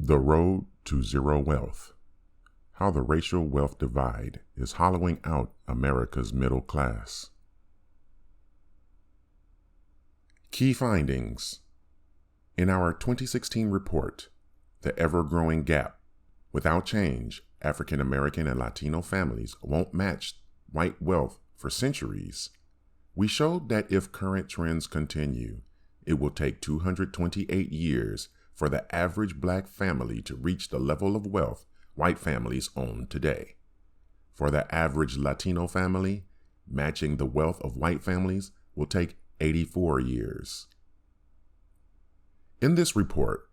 The Road to Zero Wealth: How the Racial Wealth Divide is Hollowing Out America's Middle Class. Key findings. In our 2016 report, The Ever-Growing Gap: Without Change, African American and Latino families won't match white wealth for centuries, we showed that if current trends continue, it will take 228 years for the average black family to reach the level of wealth white families own today. For the average Latino family, matching the wealth of white families will take 84 years. In this report,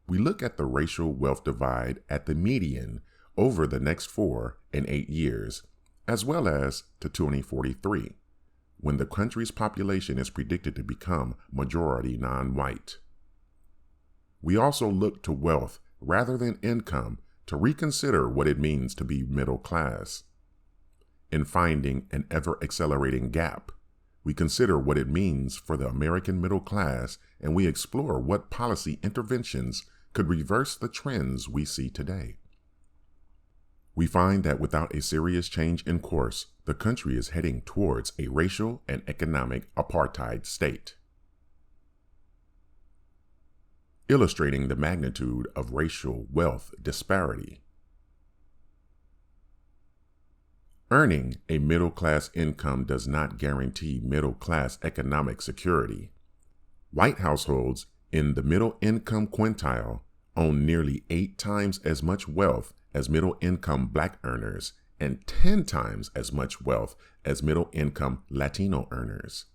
we look at the racial wealth divide at the median over the next 4 and 8 years, as well as to 2043, when the country's population is predicted to become majority non-white. We also look to wealth rather than income to reconsider what it means to be middle class. In finding an ever-accelerating gap, we consider what it means for the American middle class, and we explore what policy interventions could reverse the trends we see today. We find that without a serious change in course, the country is heading towards a racial and economic apartheid state. Illustrating the magnitude of racial wealth disparity. Earning a middle-class income does not guarantee middle-class economic security. White households in the middle-income quintile own nearly 8 times as much wealth as middle-income black earners and 10 times as much wealth as middle-income Latino earners.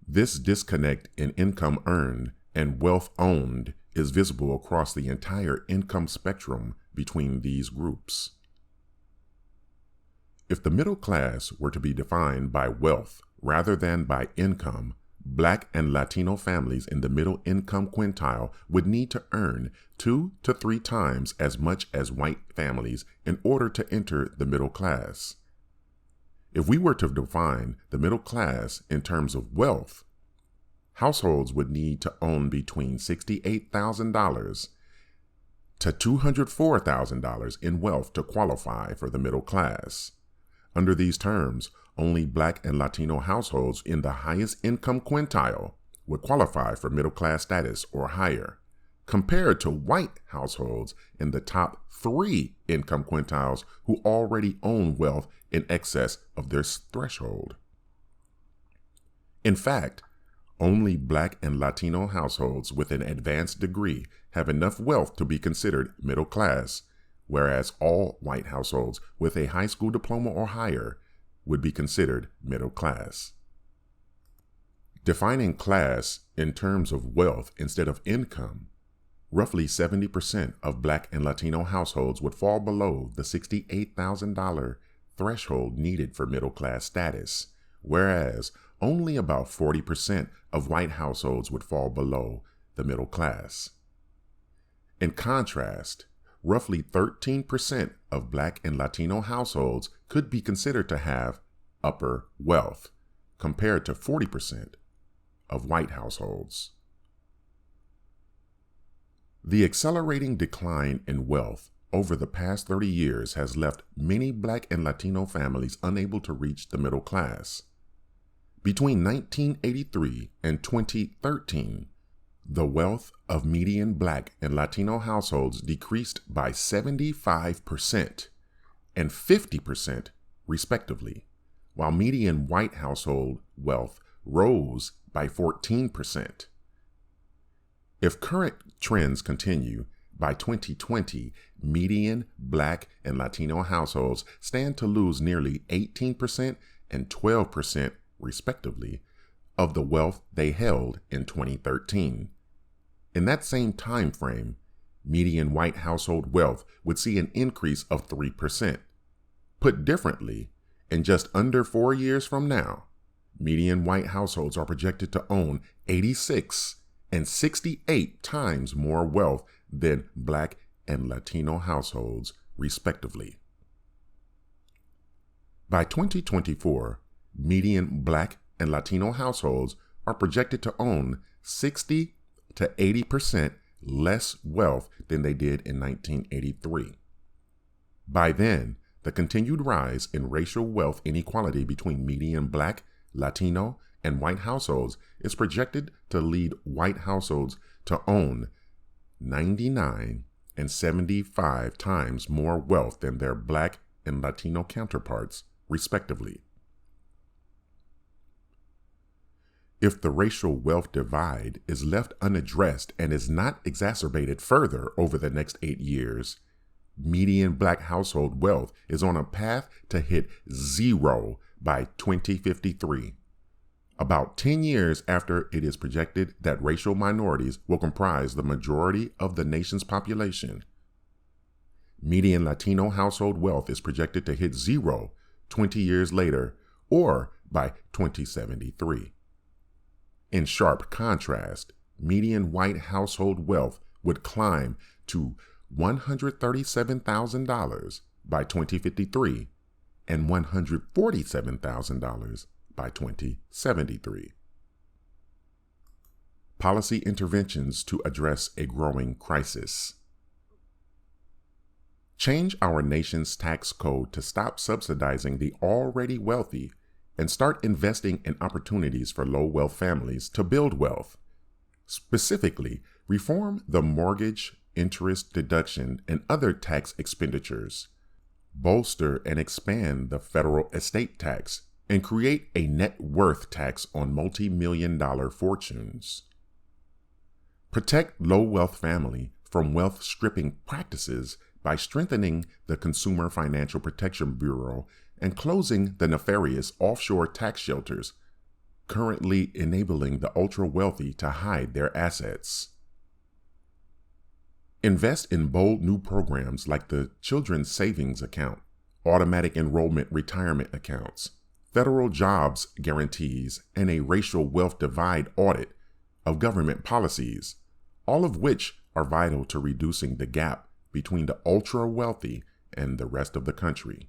This disconnect in income earned and wealth owned is visible across the entire income spectrum between these groups. If the middle class were to be defined by wealth rather than by income, Black and Latino families in the middle income quintile would need to earn 2 to 3 times as much as white families in order to enter the middle class. If we were to define the middle class in terms of wealth, households would need to own between $68,000 to $204,000 in wealth to qualify for the middle class. Under these terms, only Black and Latino households in the highest income quintile would qualify for middle class status or higher, compared to white households in the top 3 income quintiles who already own wealth in excess of their threshold. In fact, only Black and Latino households with an advanced degree have enough wealth to be considered middle class, whereas all white households with a high school diploma or higher would be considered middle class. Defining class in terms of wealth instead of income, roughly 70% of Black and Latino households would fall below the $68,000 threshold needed for middle class status, whereas only about 40% of white households would fall below the middle class. In contrast, roughly 13% of Black and Latino households could be considered to have upper wealth, compared to 40% of white households. The accelerating decline in wealth over the past 30 years has left many Black and Latino families unable to reach the middle class. Between 1983 and 2013, the wealth of median Black and Latino households decreased by 75% and 50% respectively, while median white household wealth rose by 14%. If current trends continue, by 2020, median Black and Latino households stand to lose nearly 18% and 12% respectively of the wealth they held in 2013. In that same time frame, median white household wealth would see an increase of 3%. Put differently, in just under 4 years from now, median white households are projected to own 86 and 68 times more wealth than Black and Latino households, respectively. By 2024, median Black and Latino households are projected to own 60 to 80% less wealth than they did in 1983. By then, the continued rise in racial wealth inequality between median Black, Latino, and white households is projected to lead white households to own 99 and 75 times more wealth than their Black and Latino counterparts, respectively. If the racial wealth divide is left unaddressed and is not exacerbated further over the next 8 years, median Black household wealth is on a path to hit zero by 2053, about 10 years after it is projected that racial minorities will comprise the majority of the nation's population. Median Latino household wealth is projected to hit zero 20 years later, or by 2073. In sharp contrast, median white household wealth would climb to $137,000 by 2053 and $147,000 by 2073. Policy interventions to address a growing crisis. Change our nation's tax code to stop subsidizing the already wealthy and start investing in opportunities for low-wealth families to build wealth. Specifically, reform the mortgage interest deduction and other tax expenditures, bolster and expand the federal estate tax, and create a net worth tax on multi-million-dollar fortunes. Protect low-wealth family from wealth-stripping practices by strengthening the Consumer Financial Protection Bureau and closing the nefarious offshore tax shelters, currently enabling the ultra-wealthy to hide their assets. Invest in bold new programs like the Children's Savings Account, automatic enrollment retirement accounts, federal jobs guarantees, and a racial wealth divide audit of government policies, all of which are vital to reducing the gap between the ultra-wealthy and the rest of the country.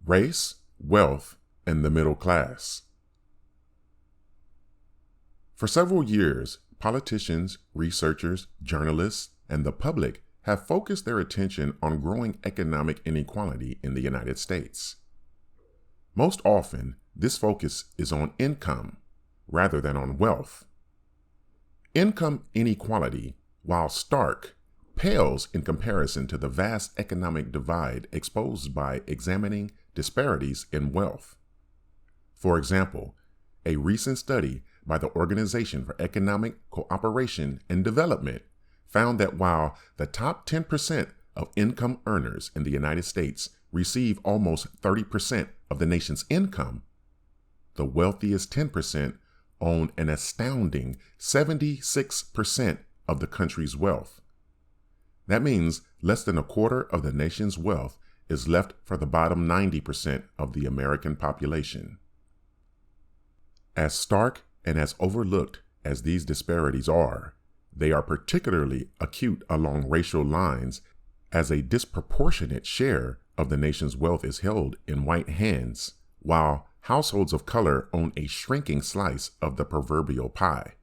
Race, wealth, and the middle class. For several years, politicians, researchers, journalists, and the public have focused their attention on growing economic inequality in the United States. Most often, this focus is on income rather than on wealth. Income inequality, while stark, pales in comparison to the vast economic divide exposed by examining disparities in wealth. For example, a recent study by the Organization for Economic Cooperation and Development found that while the top 10% of income earners in the United States receive almost 30% of the nation's income, the wealthiest 10% own an astounding 76% of the country's wealth. That means less than a quarter of the nation's wealth is left for the bottom 90% of the American population. As stark and as overlooked as these disparities are, they are particularly acute along racial lines, as a disproportionate share of the nation's wealth is held in white hands, while households of color own a shrinking slice of the proverbial pie.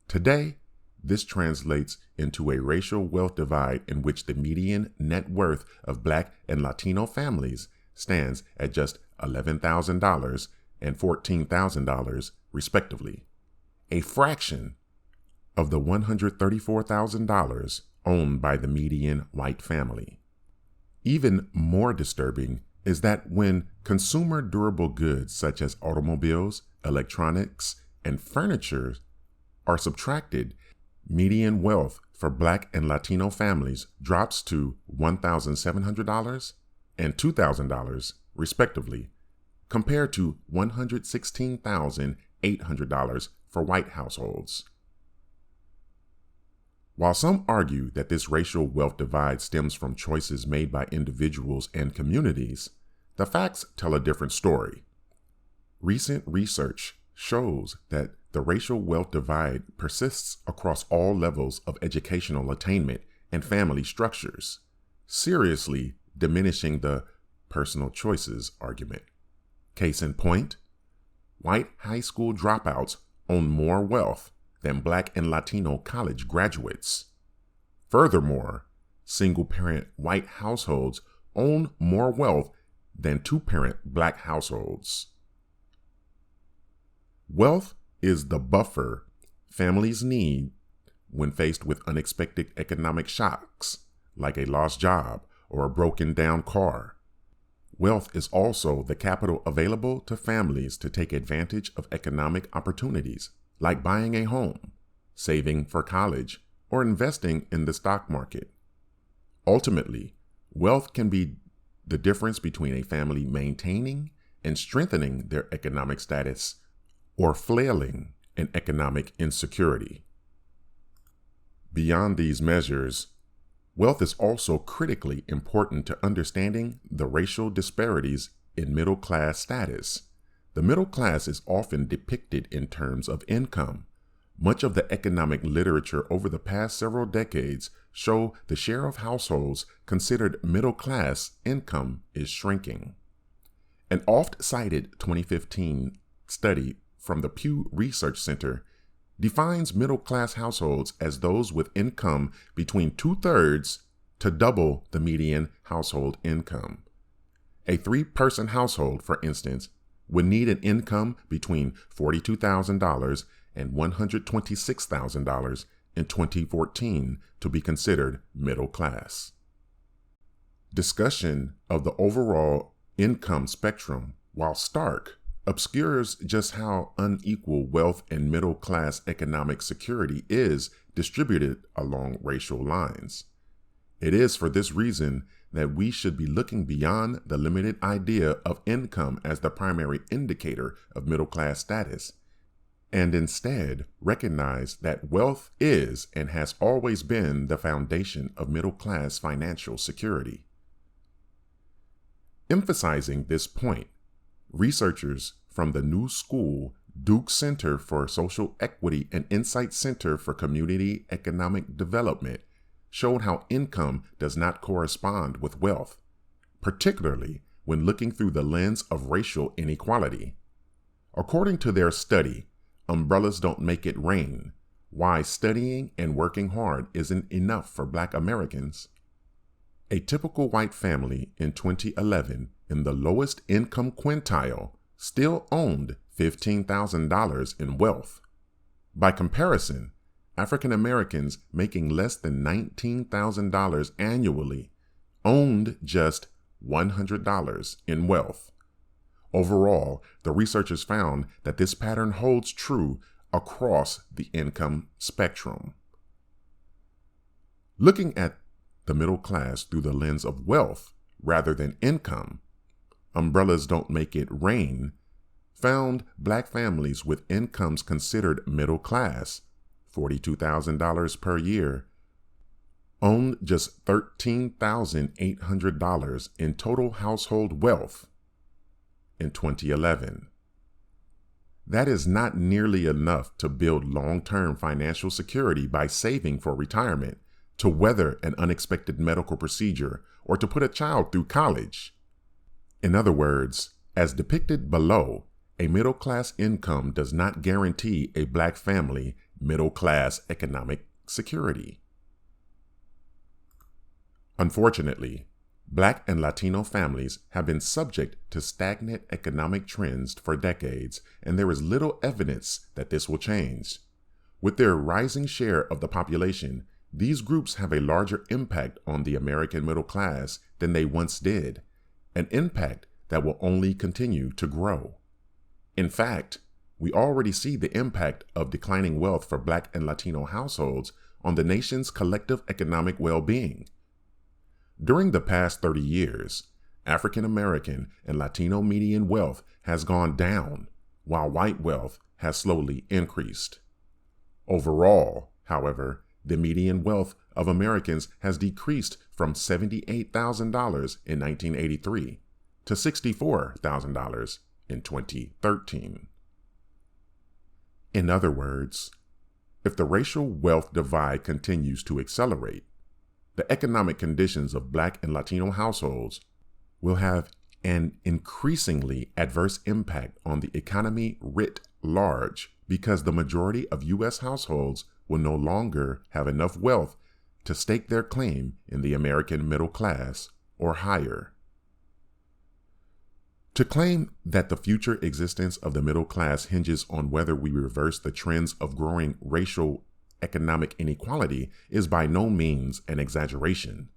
Today, this translates into a racial wealth divide in which the median net worth of Black and Latino families stands at just $11,000 and $14,000, respectively, a fraction of the $134,000 owned by the median white family. Even more disturbing is that when consumer durable goods such as automobiles, electronics, and furniture are subtracted, median wealth for Black and Latino families drops to $1,700 and $2,000, respectively, compared to $116,800 for white households. While some argue that this racial wealth divide stems from choices made by individuals and communities, the facts tell a different story. Recent research shows that the racial wealth divide persists across all levels of educational attainment and family structures, seriously diminishing the personal choices argument. Case in point, white high school dropouts own more wealth than Black and Latino college graduates. Furthermore, single-parent white households own more wealth than two-parent Black households. Wealth is the buffer families need when faced with unexpected economic shocks, like a lost job or a broken-down car. Wealth is also the capital available to families to take advantage of economic opportunities, like buying a home, saving for college, or investing in the stock market. Ultimately, wealth can be the difference between a family maintaining and strengthening their economic status or flailing in economic insecurity. Beyond these measures, wealth is also critically important to understanding the racial disparities in middle class status. The middle class is often depicted in terms of income. Much of the economic literature over the past several decades show the share of households considered middle class income is shrinking. An oft-cited 2015 study from the Pew Research Center defines middle-class households as those with income between 2/3 to double the median household income. A 3-person household, for instance, would need an income between $42,000 and $126,000 in 2014 to be considered middle class. Discussion of the overall income spectrum, while stark, obscures just how unequal wealth and middle class economic security is distributed along racial lines. It is for this reason that we should be looking beyond the limited idea of income as the primary indicator of middle class status, and instead recognize that wealth is and has always been the foundation of middle class financial security. Emphasizing this point, researchers from the New School Duke Center for Social Equity and Insight Center for Community Economic Development showed how income does not correspond with wealth, particularly when looking through the lens of racial inequality. According to their study, Umbrellas Don't Make It Rain: Why Studying and Working Hard Isn't Enough for Black Americans, a typical white family in 2011 in the lowest income quintile still owned $15,000 in wealth. By comparison, African Americans making less than $19,000 annually owned just $100 in wealth. Overall, the researchers found that this pattern holds true across the income spectrum. Looking at the middle class through the lens of wealth rather than income, Umbrellas Don't Make It Rain found Black families with incomes considered middle class, $42,000 per year, owned just $13,800 in total household wealth in 2011. That is not nearly enough to build long-term financial security by saving for retirement, to weather an unexpected medical procedure, or to put a child through college. In other words, as depicted below, a middle-class income does not guarantee a Black family middle-class economic security. Unfortunately, Black and Latino families have been subject to stagnant economic trends for decades, and there is little evidence that this will change. With their rising share of the population, these groups have a larger impact on the American middle class than they once did, an impact that will only continue to grow. In fact, we already see the impact of declining wealth for Black and Latino households on the nation's collective economic well-being. During the past 30 years, African American and Latino median wealth has gone down, while white wealth has slowly increased. Overall, however, the median wealth of Americans has decreased from $78,000 in 1983 to $64,000 in 2013. In other words, if the racial wealth divide continues to accelerate, the economic conditions of Black and Latino households will have an increasingly adverse impact on the economy writ large, because the majority of U.S. households will no longer have enough wealth to stake their claim in the American middle class or higher. To claim that the future existence of the middle class hinges on whether we reverse the trends of growing racial economic inequality is by no means an exaggeration.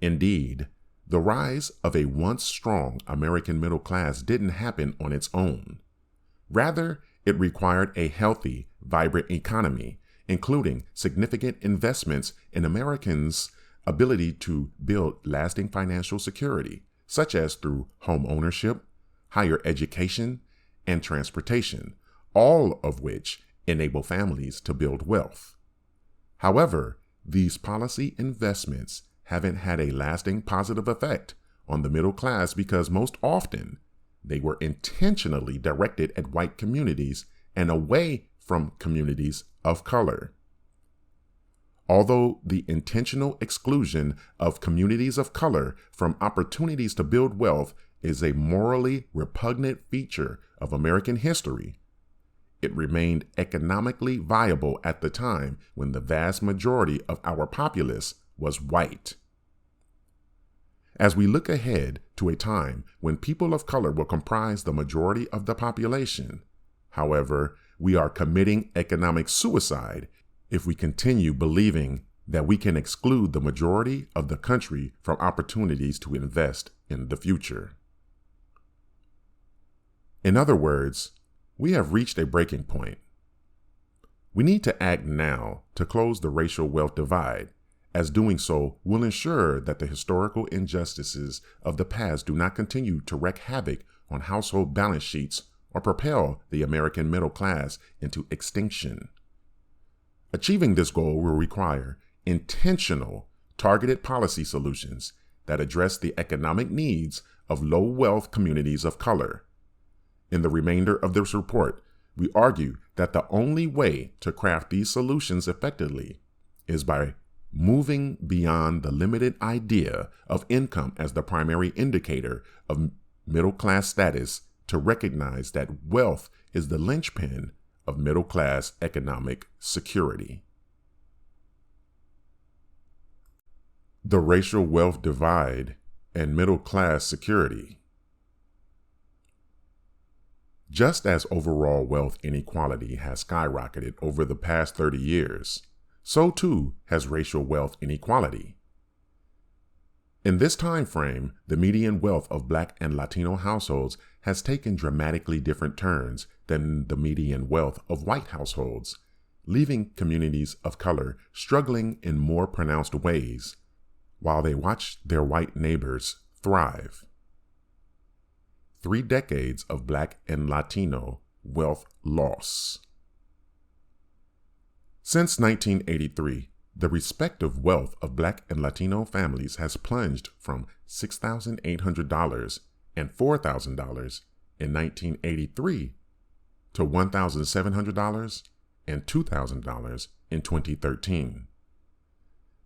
Indeed, the rise of a once strong American middle class didn't happen on its own. Rather, it required a healthy, vibrant economy, including significant investments in Americans' ability to build lasting financial security, such as through home ownership, higher education, and transportation, all of which enable families to build wealth. However, these policy investments haven't had a lasting positive effect on the middle class because most often they were intentionally directed at white communities and away from communities of color. Although the intentional exclusion of communities of color from opportunities to build wealth is a morally repugnant feature of American history, it remained economically viable at the time when the vast majority of our populace was white. As we look ahead to a time when people of color will comprise the majority of the population, however, we are committing economic suicide if we continue believing that we can exclude the majority of the country from opportunities to invest in the future. In other words, we have reached a breaking point. We need to act now to close the racial wealth divide, as doing so will ensure that the historical injustices of the past do not continue to wreak havoc on household balance sheets or propel the American middle class into extinction. Achieving this goal will require intentional, targeted policy solutions that address the economic needs of low-wealth communities of color. In the remainder of this report, we argue that the only way to craft these solutions effectively is by moving beyond the limited idea of income as the primary indicator of middle-class status to recognize that wealth is the linchpin of middle-class economic security. The racial wealth divide and middle-class security. Just as overall wealth inequality has skyrocketed over the past 30 years, so too has racial wealth inequality. In this time frame, the median wealth of Black and Latino households has taken dramatically different turns than the median wealth of white households, leaving communities of color struggling in more pronounced ways while they watch their white neighbors thrive. 3 decades of Black and Latino wealth loss. Since 1983, the respective wealth of Black and Latino families has plunged from $6,800 and $4,000 in 1983 to $1,700 and $2,000 in 2013.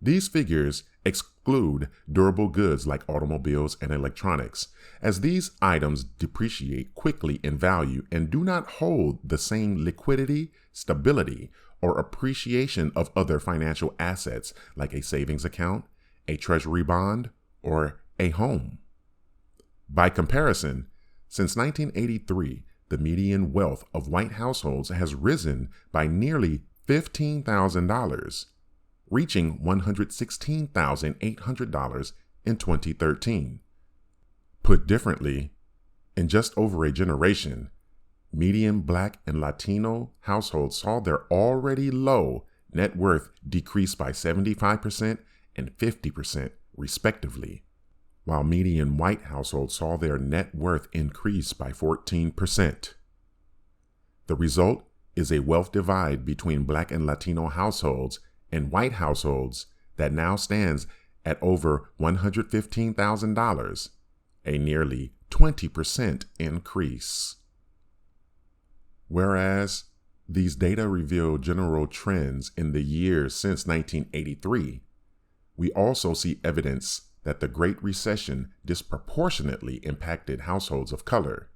These figures exclude durable goods like automobiles and electronics, as these items depreciate quickly in value and do not hold the same liquidity, stability, or appreciation of other financial assets like a savings account, a treasury bond, or a home. By comparison, since 1983, the median wealth of white households has risen by nearly $15,000, reaching $116,800 in 2013. Put differently, in just over a generation, median Black and Latino households saw their already low net worth decrease by 75% and 50% respectively, while median white households saw their net worth increase by 14%. The result is a wealth divide between Black and Latino households and white households that now stands at over $115,000, a nearly 20% increase. Whereas these data reveal general trends in the years since 1983, we also see evidence that the Great Recession disproportionately impacted households of color.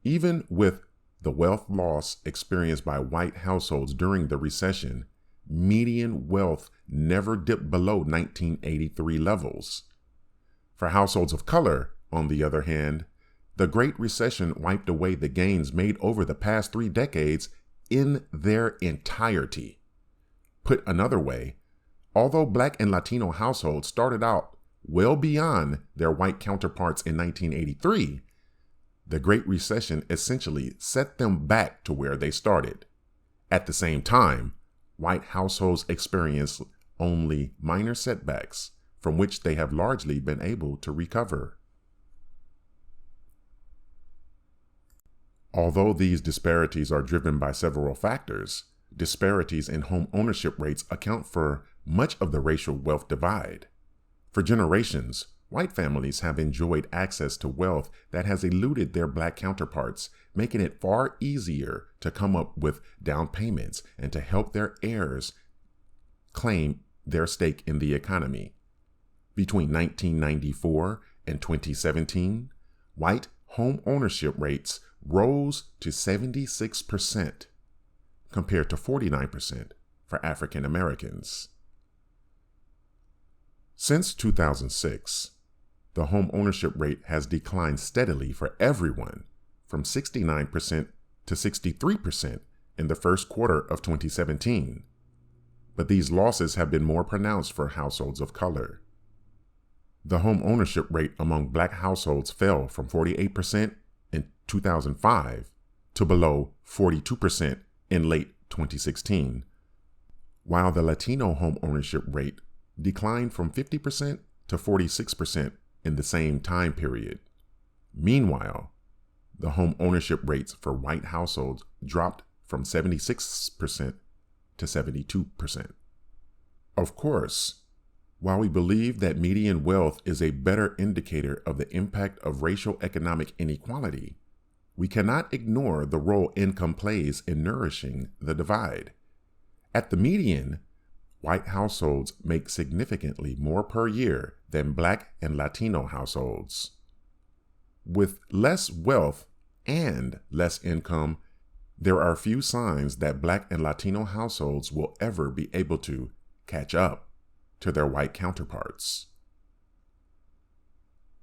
Even with the wealth loss experienced by white households during the recession, median wealth never dipped below 1983 levels. For households of color, on the other hand, the Great Recession wiped away the gains made over the past 3 decades in their entirety. Put another way, although Black and Latino households started out well beyond their white counterparts in 1983, the Great Recession essentially set them back to where they started. At the same time, white households experienced only minor setbacks from which they have largely been able to recover. Although these disparities are driven by several factors, disparities in home ownership rates account for much of the racial wealth divide. For generations, white families have enjoyed access to wealth that has eluded their Black counterparts, making it far easier to come up with down payments and to help their heirs claim their stake in the economy. Between 1994 and 2017, white home ownership rates rose to 76%, compared to 49% for African Americans. Since 2006, the home ownership rate has declined steadily for everyone, from 69% to 63% in the first quarter of 2017. But these losses have been more pronounced for households of color. The home ownership rate among Black households fell from 48% in 2005 to below 42% in late 2016, while the Latino home ownership rate declined from 50% to 46% in the same time period. Meanwhile, the home ownership rates for white households dropped from 76% to 72%. Of course, while we believe that median wealth is a better indicator of the impact of racial economic inequality, we cannot ignore the role income plays in nourishing the divide. At the median, white households make significantly more per year than Black and Latino households. With less wealth and less income, there are few signs that Black and Latino households will ever be able to catch up to their white counterparts.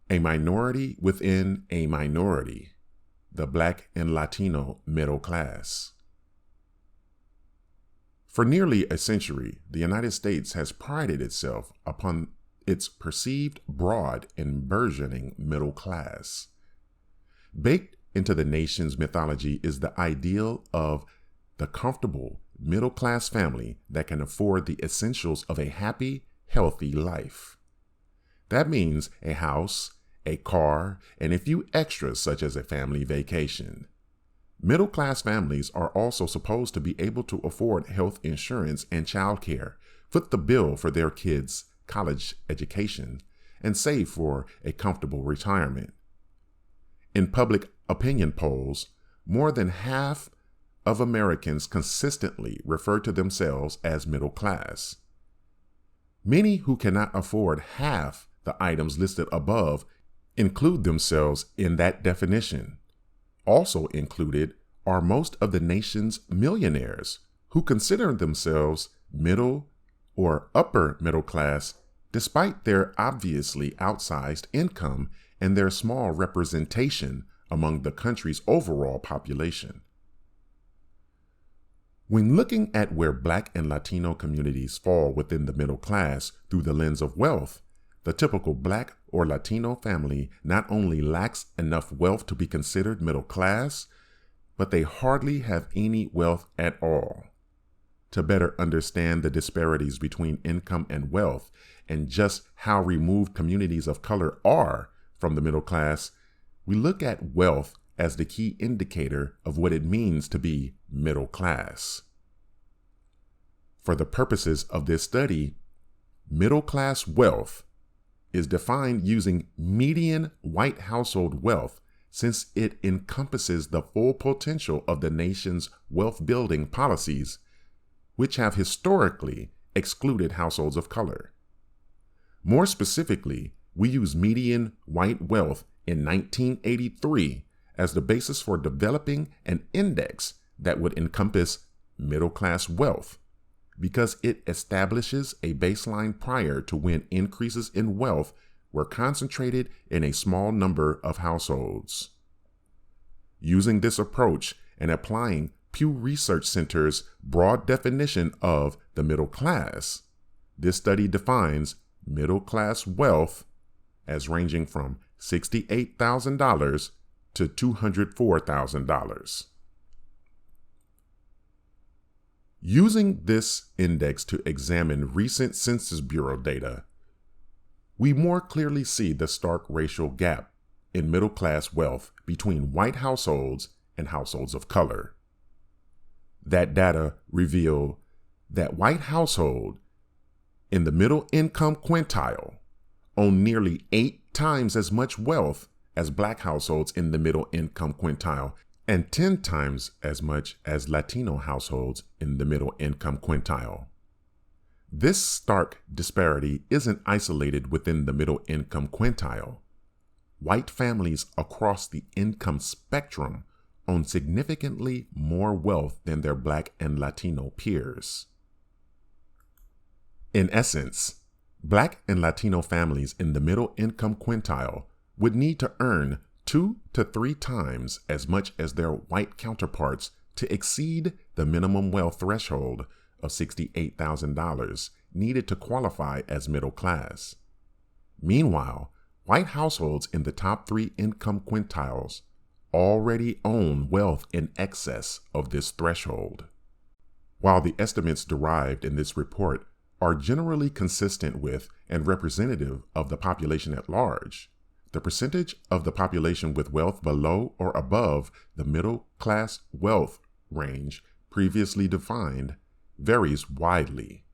A minority within a minority, the Black and Latino middle class. For nearly a century, the United States has prided itself upon its perceived broad and burgeoning middle class. Baked into the nation's mythology is the ideal of the comfortable middle-class family that can afford the essentials of a happy, healthy life. That means a house, a car, and a few extras such as a family vacation. Middle-class families are also supposed to be able to afford health insurance and childcare, foot the bill for their kids' college education, and save for a comfortable retirement. In public opinion polls, more than half of Americans consistently refer to themselves as middle class. Many who cannot afford half the items listed above include themselves in that definition. Also included are most of the nation's millionaires who consider themselves middle or upper middle class despite their obviously outsized income and their small representation among the country's overall population. When looking at where Black and Latino communities fall within the middle class through the lens of wealth, the typical Black or Latino family not only lacks enough wealth to be considered middle class, but they hardly have any wealth at all. To better understand the disparities between income and wealth and just how removed communities of color are from the middle class, we look at wealth as the key indicator of what it means to be middle class. For the purposes of this study, middle class wealth is defined using median white household wealth since it encompasses the full potential of the nation's wealth building policies, which have historically excluded households of color. More specifically, we use median white wealth in 1983 as the basis for developing an index that would encompass middle-class wealth, because it establishes a baseline prior to when increases in wealth were concentrated in a small number of households. Using this approach and applying Pew Research Center's broad definition of the middle class, this study defines middle class wealth as ranging from $68,000 to $204,000. Using this index to examine recent Census Bureau data, we more clearly see the stark racial gap in middle class wealth between white households and households of color. That data reveal that white households in the middle income quintile own nearly 8 times as much wealth as black households in the middle income quintile and 10 times as much as Latino households in the middle income quintile. This stark disparity isn't isolated within the middle income quintile. White families across the income spectrum own significantly more wealth than their black and Latino peers. In essence, black and Latino families in the middle income quintile would need to earn 2 to 3 times as much as their white counterparts to exceed the minimum wealth threshold of $68,000 needed to qualify as middle class. Meanwhile, white households in the top 3 income quintiles already own wealth in excess of this threshold. While the estimates derived in this report are generally consistent with and representative of the population at large, the percentage of the population with wealth below or above the middle class wealth range previously defined varies widely.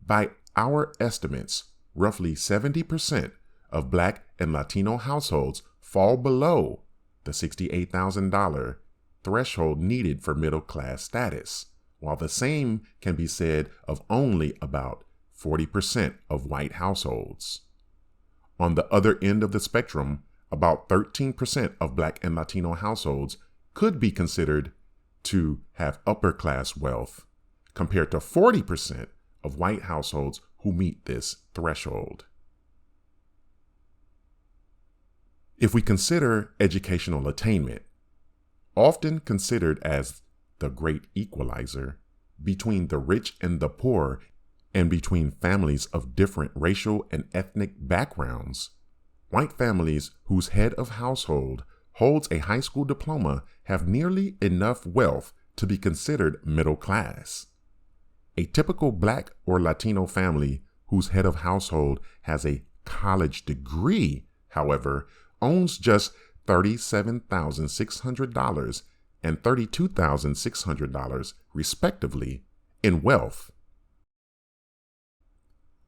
By our estimates, roughly 70% of black and Latino households fall below the $68,000 threshold needed for middle class status, while the same can be said of only about 40% of white households. On the other end of the spectrum, about 13% of black and Latino households could be considered to have upper class wealth, compared to 40% of white households who meet this threshold. If we consider educational attainment, often considered as the great equalizer between the rich and the poor and between families of different racial and ethnic backgrounds, white families whose head of household holds a high school diploma have nearly enough wealth to be considered middle class. A typical black or Latino family whose head of household has a college degree, however, owns just $37,600 and $32,600, respectively, in wealth.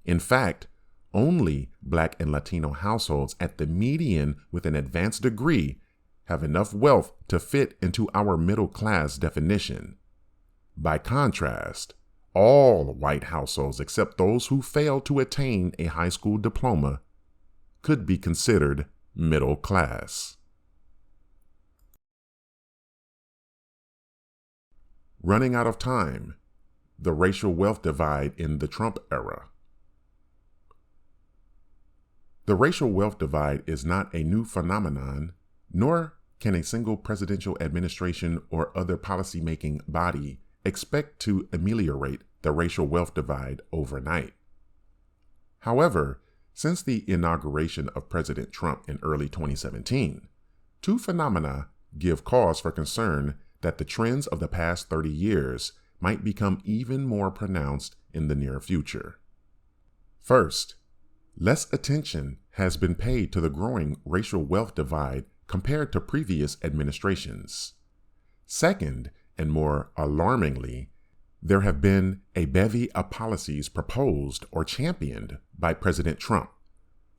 In fact, only black and Latino households at the median with an advanced degree have enough wealth to fit into our middle class definition. By contrast, all white households except those who fail to attain a high school diploma could be considered middle class. Running out of time, the racial wealth divide in the Trump era. The racial wealth divide is not a new phenomenon, nor can a single presidential administration or other policymaking body expect to ameliorate the racial wealth divide overnight. However, since the inauguration of President Trump in early 2017, 2 phenomena give cause for concern that the trends of the past 30 years might become even more pronounced in the near future. First, less attention has been paid to the growing racial wealth divide compared to previous administrations. Second, and more alarmingly, there have been a bevy of policies proposed or championed by President Trump,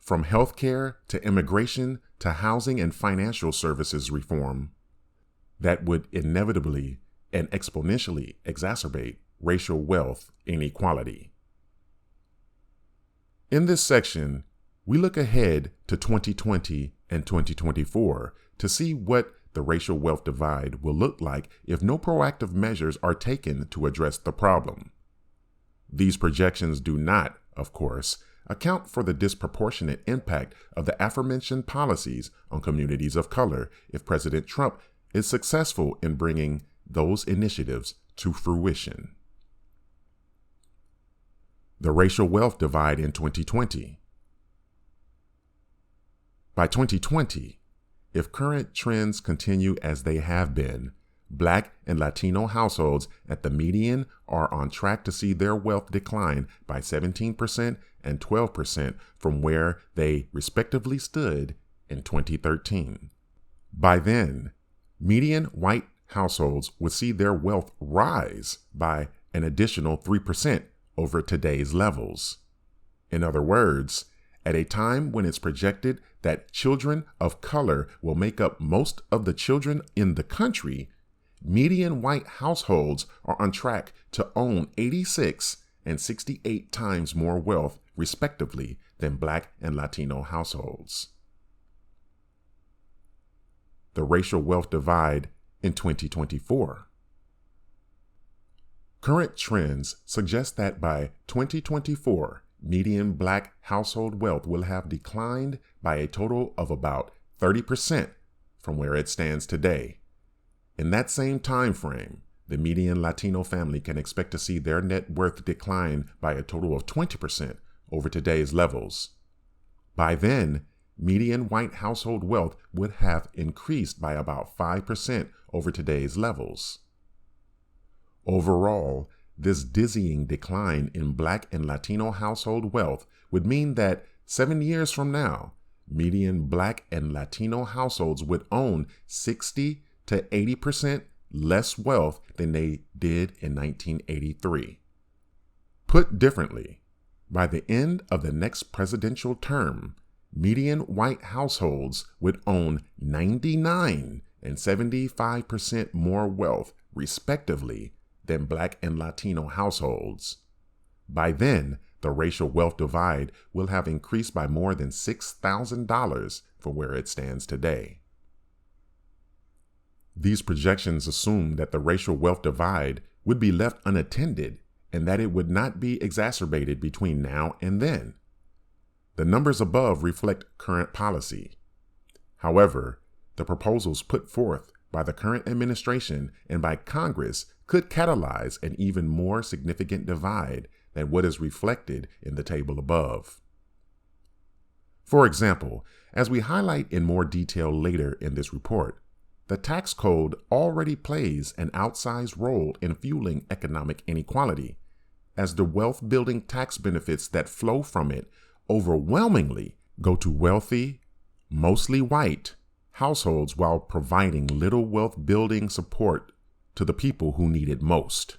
from healthcare to immigration to housing and financial services reform, that would inevitably and exponentially exacerbate racial wealth inequality. In this section, we look ahead to 2020 and 2024 to see what the racial wealth divide will look like if no proactive measures are taken to address the problem. These projections do not, of course, account for the disproportionate impact of the aforementioned policies on communities of color if President Trump is successful in bringing those initiatives to fruition. The racial wealth divide in 2020. By 2020, if current trends continue as they have been, Black and Latino households at the median are on track to see their wealth decline by 17% and 12% from where they respectively stood in 2013. By then, median white households would see their wealth rise by an additional 3% over today's levels. In other words, at a time when it's projected that children of color will make up most of the children in the country, median white households are on track to own 86 and 68 times more wealth, respectively, than Black and Latino households. The racial wealth divide in 2024. Current trends suggest that by 2024, median Black household wealth will have declined by a total of about 30% from where it stands today. In that same time frame, the median Latino family can expect to see their net worth decline by a total of 20% over today's levels. By then, median white household wealth would have increased by about 5% over today's levels. Overall, this dizzying decline in Black and Latino household wealth would mean that 7 years from now, median Black and Latino households would own 60 to 80% less wealth than they did in 1983. Put differently, by the end of the next presidential term, median white households would own 99 and 75% more wealth, respectively, than Black and Latino households. By then, the racial wealth divide will have increased by more than $6,000 from where it stands today. These projections assume that the racial wealth divide would be left unattended and that it would not be exacerbated between now and then. The numbers above reflect current policy. However, the proposals put forth by the current administration and by Congress could catalyze an even more significant divide than what is reflected in the table above. For example, as we highlight in more detail later in this report, the tax code already plays an outsized role in fueling economic inequality, as the wealth-building tax benefits that flow from it overwhelmingly go to wealthy, mostly white, households while providing little wealth-building support to the people who need it most.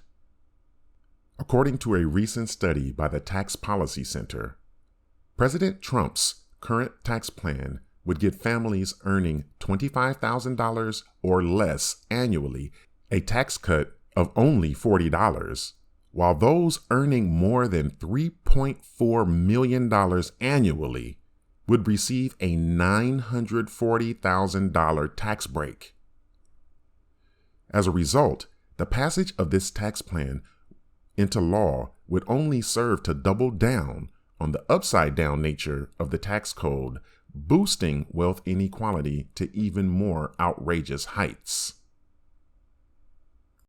According to a recent study by the Tax Policy Center, President Trump's current tax plan would give families earning $25,000 or less annually a tax cut of only $40, while those earning more than $3.4 million annually would receive a $940,000 tax break. As a result, the passage of this tax plan into law would only serve to double down on the upside-down nature of the tax code, boosting wealth inequality to even more outrageous heights.